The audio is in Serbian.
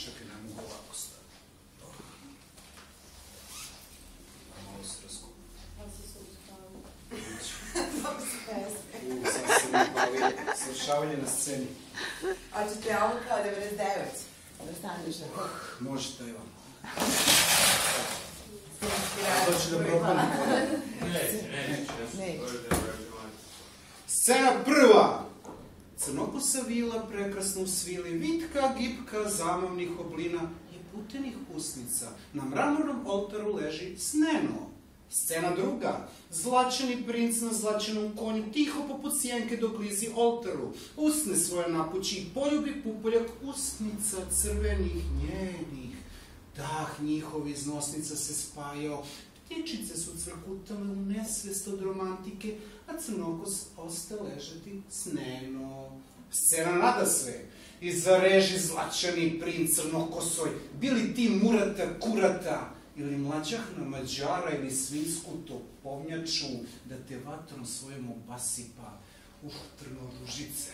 Čekaj, ne mogu ovako staviti. Malo se razgubi. Ali si se ustavio. Sad se mi bavi svršavanje na sceni. Hoćete ovo kao 99? Da staneš na to? Možete, evo. To će da propadne. Neće. Scena prva. Crnokosa vila, prekrasno u svili, vitka, gipka, zamavnih oblina, ljeputenih usnica. Na mramornom oltaru leži sneno. Scena druga. Zlačeni princ na zlačenom konju, tiho poput sjenke dok klizi oltaru. Usne svoje napući i poljubi pupoljak usnica crvenih, njenih. Dah njihov iz nosnica se spajao. Ptičice su cvrkutale u nesvest od romantike, a crnokos osta ležati sneno. Scena nadasve. Iza reži zlačani princ crnokosoj, bili ti Murata Kurata, ili mlađahna Mađara, ili svinsku topovnjaču, da te vatrom svojom obasipa. Trnoružice.